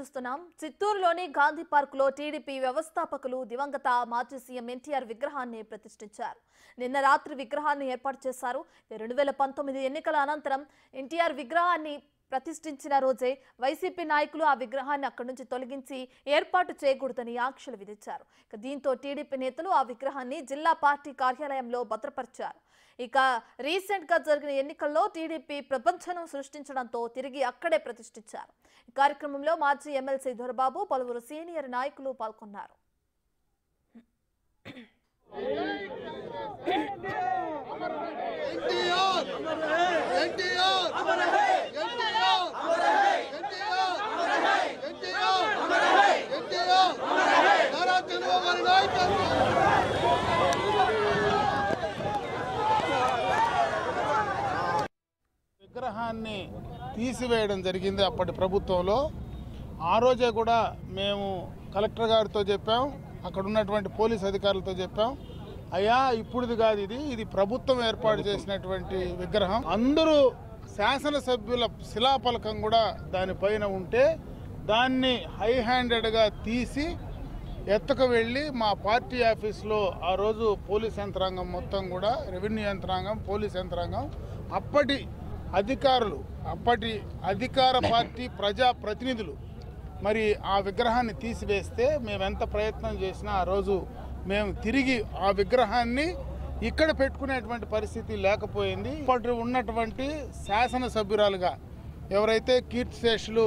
చూస్తున్నాం చిత్తూరులోని గాంధీ పార్క్ లో టీడీపీ వ్యవస్థాపకులు దివంగత మాజీ సీఎం ఎన్టీఆర్ విగ్రహాన్ని ప్రతిష్ఠించారు. నిన్న రాత్రి విగ్రహాన్ని ఏర్పాటు చేశారు. 2019 ఎన్నికల అనంతరం ఎన్టీఆర్ విగ్రహాన్ని ప్రతిష్ఠించిన రోజే వైసీపీ నాయకులు ఆ విగ్రహాన్ని అక్కడి నుంచి తొలగించి ఏర్పాటు చేయకూడదని ఆంక్షలు విధించారు. దీంతో టీడీపీ నేతలు ఆ విగ్రహాన్ని జిల్లా పార్టీ కార్యాలయంలో భద్రపరిచారు. ఇక రీసెంట్ గా జరిగిన ఎన్నికల్లో టీడీపీ ప్రపంచం సృష్టించడంతో తిరిగి అక్కడే ప్రతిష్ఠించారు. ఈ కార్యక్రమంలో మాజీ ఎమ్మెల్సీ దొరబాబు, పలువురు సీనియర్ నాయకులు పాల్గొన్నారు. విగ్రహాన్ని తీసివేయడం జరిగింది అప్పటి ప్రభుత్వంలో. ఆ రోజే కూడా మేము కలెక్టర్ గారితో చెప్పాం, అక్కడ ఉన్నటువంటి పోలీస్ అధికారులతో చెప్పాం, అయ్యా ఇప్పుడుది కాదు, ఇది ప్రభుత్వం ఏర్పాటు చేసినటువంటి విగ్రహం. అందరూ శాసనసభ్యుల శిలాఫలకం కూడా దానిపైన ఉంటే దాన్ని హై హ్యాండెడ్గా తీసి ఎత్తుకు వెళ్ళి మా పార్టీ ఆఫీస్లో ఆ రోజు పోలీస్ యంత్రాంగం మొత్తం కూడా, రెవెన్యూ యంత్రాంగం, పోలీస్ యంత్రాంగం, అప్పటి అధికారులు, అప్పటి అధికార పార్టీ ప్రజా ప్రతినిధులు మరి ఆ విగ్రహాన్ని తీసివేస్తే మేము ఎంత ప్రయత్నం చేసినా ఆ రోజు మేము తిరిగి ఆ విగ్రహాన్ని ఇక్కడ పెట్టుకునేటువంటి పరిస్థితి లేకపోయింది. ఇప్పటి ఉన్నటువంటి శాసనసభ్యురాలుగా ఎవరైతే కీర్తిశేషులు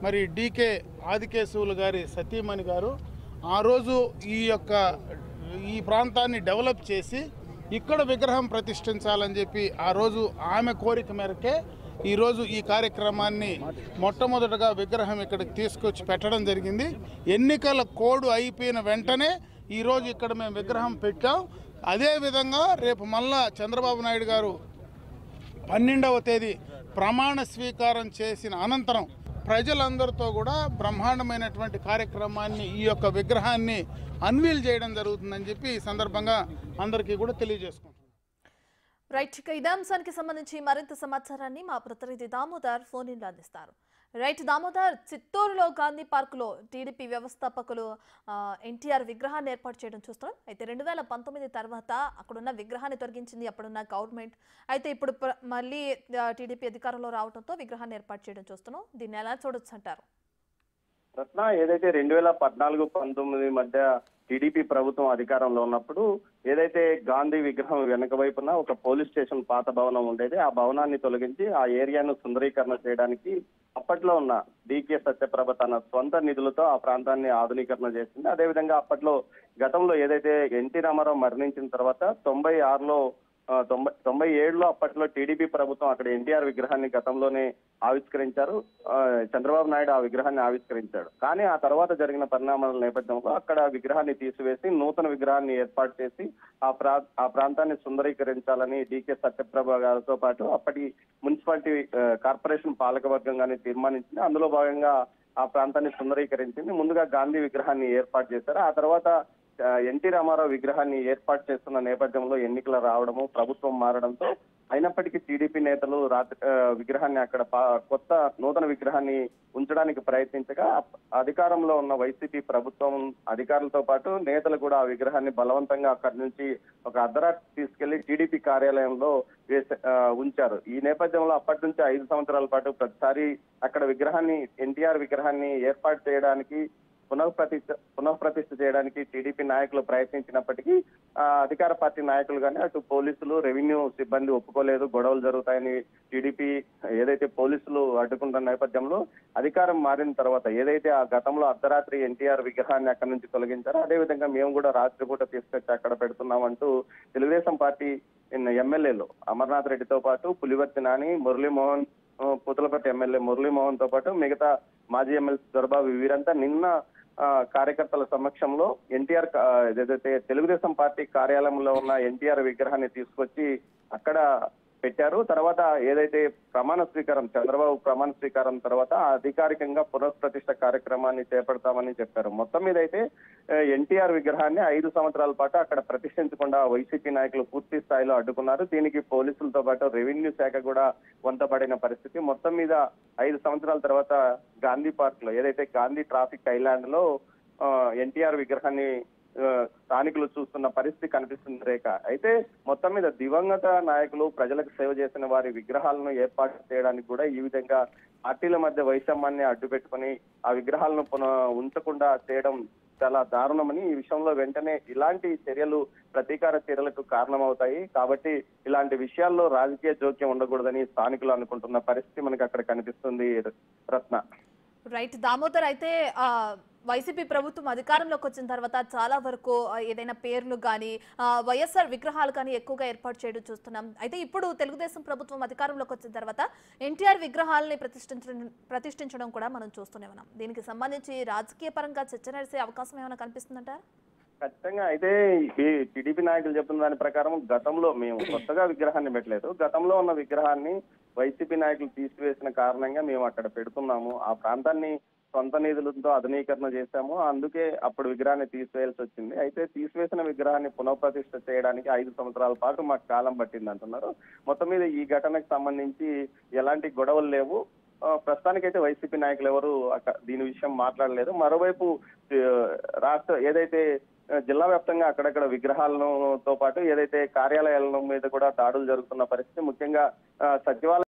మరి డీకే ఆదికేశవులు గారి సతీమణి గారు ఆ రోజు ఈ ప్రాంతాన్ని డెవలప్ చేసి ఇక్కడ విగ్రహం ప్రతిష్ఠించాలని చెప్పి ఆ రోజు ఆమె కోరిక మేరకే ఈరోజు ఈ కార్యక్రమాన్ని మొట్టమొదటగా విగ్రహం ఇక్కడికి తీసుకొచ్చి పెట్టడం జరిగింది. ఎన్నికల కోడ్ అయిపోయిన వెంటనే ఈరోజు ఇక్కడ మేము విగ్రహం పెట్టాం. అదేవిధంగా రేపు మళ్ళా చంద్రబాబు నాయుడు గారు 12వ తేదీ ప్రమాణ స్వీకారం చేసిన అనంతరం ప్రజలందరితో కూడా బ్రహ్మాండమైనటువంటి కార్యక్రమాన్ని, ఈ యొక్క విగ్రహాన్ని అన్వీల్ చేయడం జరుగుతుందని చెప్పి ఈ సందర్భంగా అందరికీ కూడా తెలియజేసుకుంటున్నాం. రైట్, ఇదే అంశానికి సంబంధించి మరింత సమాచారాన్ని మా ప్రతినిధి దామోదర్ ఫోన్ ఇన్లో అందిస్తారు. రైట్ దామోదర్, చిత్తూరులో గాంధీ పార్కులో టీడీపీ వ్యవస్థాపకులు ఎన్టీఆర్ విగ్రహాన్ని ఏర్పాటు చేయడం చూస్తున్నాం. అయితే 2019 తర్వాత అక్కడున్న విగ్రహాన్ని తొలగించింది అప్పుడున్న గవర్నమెంట్. అయితే ఇప్పుడు మళ్ళీ టీడీపీ అధికారంలో రావడంతో విగ్రహాన్ని ఏర్పాటు చేయడం చూస్తున్నాం. దీన్ని ఎలా చూడొచ్చు అంటారు? రత్న, ఏదైతే 2014-19 మధ్య టీడీపీ ప్రభుత్వం అధికారంలో ఉన్నప్పుడు ఏదైతే గాంధీ విగ్రహం వెనక వైపున ఒక పోలీస్ స్టేషన్ పాత భవనం ఉండేది, ఆ భవనాన్ని తొలగించి ఆ ఏరియాను సుందరీకరణ చేయడానికి అప్పట్లో ఉన్న డీకే సత్యప్రభ తన స్వంత నిధులతో ఆ ప్రాంతాన్ని ఆధునీకరణ చేసింది. అదేవిధంగా అప్పట్లో గతంలో ఏదైతే ఎన్టీ రామారావు మరణించిన తర్వాత 97లో అప్పట్లో టీడీపీ ప్రభుత్వం అక్కడ ఎన్టీఆర్ విగ్రహాన్ని గతంలోనే ఆవిష్కరించారు. చంద్రబాబు నాయుడు ఆ విగ్రహాన్ని ఆవిష్కరించాడు. కానీ ఆ తర్వాత జరిగిన పరిణామాల నేపథ్యంలో అక్కడ విగ్రహాన్ని తీసివేసి నూతన విగ్రహాన్ని ఏర్పాటు చేసి ఆ ప్రాంతాన్ని సుందరీకరించాలని డీకే సత్యప్రభ గారితో పాటు అప్పటి మున్సిపాలిటీ కార్పొరేషన్ పాలకవర్గం గాని తీర్మానించింది. అందులో భాగంగా ఆ ప్రాంతాన్ని సుందరీకరించింది. ముందుగా గాంధీ విగ్రహాన్ని ఏర్పాటు చేశారు. ఆ తర్వాత ఎన్టీ రామారావు విగ్రహాన్ని ఏర్పాటు చేస్తున్న నేపథ్యంలో ఎన్నికలు రావడము, ప్రభుత్వం మారడంతో అయినప్పటికీ టీడీపీ నేతలు విగ్రహాన్ని అక్కడ కొత్త నూతన విగ్రహాన్ని ఉంచడానికి ప్రయత్నించగా అధికారంలో ఉన్న వైసీపీ ప్రభుత్వం అధికారులతో పాటు నేతలు కూడా ఆ విగ్రహాన్ని బలవంతంగా అక్కడి నుంచి ఒక అర్ధరాత్రి తీసుకెళ్లి టీడీపీ కార్యాలయంలో ఉంచారు. ఈ నేపథ్యంలో అప్పటి నుంచి 5 సంవత్సరాల పాటు ప్రతిసారి అక్కడ ఎన్టీఆర్ విగ్రహాన్ని ఏర్పాటు చేయడానికి పునఃప్రతిష్ఠ చేయడానికి టీడీపీ నాయకులు ప్రయత్నించినప్పటికీ అధికార పార్టీ నాయకులు కానీ అటు పోలీసులు, రెవెన్యూ సిబ్బంది ఒప్పుకోలేదు. గొడవలు జరుగుతాయని టీడీపీ ఏదైతే పోలీసులు అడ్డుకుంటున్న నేపథ్యంలో అధికారం మారిన తర్వాత ఏదైతే ఆ గతంలో అర్ధరాత్రి ఎన్టీఆర్ విగ్రహాన్ని అక్కడి నుంచి తొలగించారో అదేవిధంగా మేము కూడా రాత్రిపూట తీసుకొచ్చి అక్కడ పెడుతున్నామంటూ తెలుగుదేశం పార్టీ ఎమ్మెల్యేలు అమర్నాథ్ రెడ్డితో పాటు పులివర్తి నాని, మురళీమోహన్, పుతలపట్టి ఎమ్మెల్యే మురళీమోహన్ తో పాటు మిగతా మాజీ ఎమ్మెల్సీ దొరబాబు వీరంతా నిన్న కార్యకర్తల సమక్షంలో ఎన్టీఆర్ ఏదైతే తెలుగుదేశం పార్టీ కార్యాలయంలో ఉన్న ఎన్టీఆర్ విగ్రహాన్ని తీసుకొచ్చి అక్కడ పెట్టారు. తర్వాత ఏదైతే ప్రమాణ స్వీకారం చంద్రబాబు ప్రమాణ స్వీకారం తర్వాత అధికారికంగా పునఃప్రతిష్ఠ కార్యక్రమాన్ని చేపడతామని చెప్పారు. మొత్తం మీద అయితే ఎన్టీఆర్ విగ్రహాన్ని 5 సంవత్సరాల పాటు అక్కడ ప్రతిష్ఠించకుండా వైసీపీ నాయకులు పూర్తి స్థాయిలో అడ్డుకున్నారు. దీనికి పోలీసులతో పాటు రెవెన్యూ శాఖ కూడా వంతపడిన పరిస్థితి. మొత్తం మీద 5 సంవత్సరాల తర్వాత గాంధీ పార్క్ లో ఏదైతే గాంధీ ట్రాఫిక్ ఐలాండ్ లో ఎన్టీఆర్ విగ్రహాన్ని స్థానికులు చూస్తున్న పరిస్థితి కనిపిస్తుంది రేఖ. అయితే మొత్తం మీద దివంగత నాయకులు ప్రజలకు సేవ చేసిన వారి విగ్రహాలను ఏర్పాటు చేయడానికి కూడా ఈ విధంగా పార్టీల మధ్య వైషమ్యాన్ని అడ్డు పెట్టుకుని ఆ విగ్రహాలను ఉంచకుండా చేయడం చాలా దారుణమని, ఈ విషయంలో వెంటనే ఇలాంటి చర్యలు ప్రతీకార చర్యలకు కారణమవుతాయి. కాబట్టి ఇలాంటి విషయాల్లో రాజకీయ జోక్యం ఉండకూడదని స్థానికులు అనుకుంటున్న పరిస్థితి మనకి అక్కడ కనిపిస్తుంది రత్న. రైట్ దామోదర్, అయితే వైసీపీ ప్రభుత్వం అధికారంలోకి వచ్చిన తర్వాత చాలా వరకు ఏదైనా పేర్లు కానీ వైఎస్ఆర్ విగ్రహాలు కానీ ఎక్కువగా ఏర్పాటు చేయడం చూస్తున్నాం. అయితే ఇప్పుడు తెలుగుదేశం ప్రభుత్వం అధికారంలోకి వచ్చిన తర్వాత ఎన్టీఆర్ విగ్రహాలని ప్రతిష్ఠించడం కూడా మనం చూస్తూనే ఉన్నాం. దీనికి సంబంధించి రాజకీయ పరంగా చర్చ నడిసే అవకాశం ఏమైనా కనిపిస్తుందంటారా? ఖచ్చితంగా. అయితే ఈ టీడీపీ నాయకులు చెప్తున్న దాని ప్రకారం గతంలో మేము కొత్తగా విగ్రహాన్ని పెట్టలేదు, గతంలో ఉన్న విగ్రహాన్ని వైసీపీ నాయకులు తీసివేసిన కారణంగా మేము అక్కడ పెడుతున్నాము, ఆ ప్రాంతాన్ని సొంత నిధులతో ఆధునీకరణ చేశాము, అందుకే అప్పుడు విగ్రహాన్ని తీసివేయాల్సి వచ్చింది. అయితే తీసివేసిన విగ్రహాన్ని పునఃప్రతిష్ఠ చేయడానికి 5 సంవత్సరాల పాటు మాకు కాలం పట్టింది అంటున్నారు. మొత్తం మీద ఈ ఘటనకు సంబంధించి ఎలాంటి గొడవలు లేవు. ప్రస్తుతానికైతే వైసీపీ నాయకులు ఎవరు దీని విషయం మాట్లాడలేదు. మరోవైపు రాష్ట్ర ఏదైతే జిల్లా వ్యాప్తంగా అక్కడక్కడ విగ్రహాలతో పాటు ఏదైతే కార్యాలయాల మీద కూడా దాడులు జరుగుతున్న పరిస్థితి, ముఖ్యంగా సచివాలయం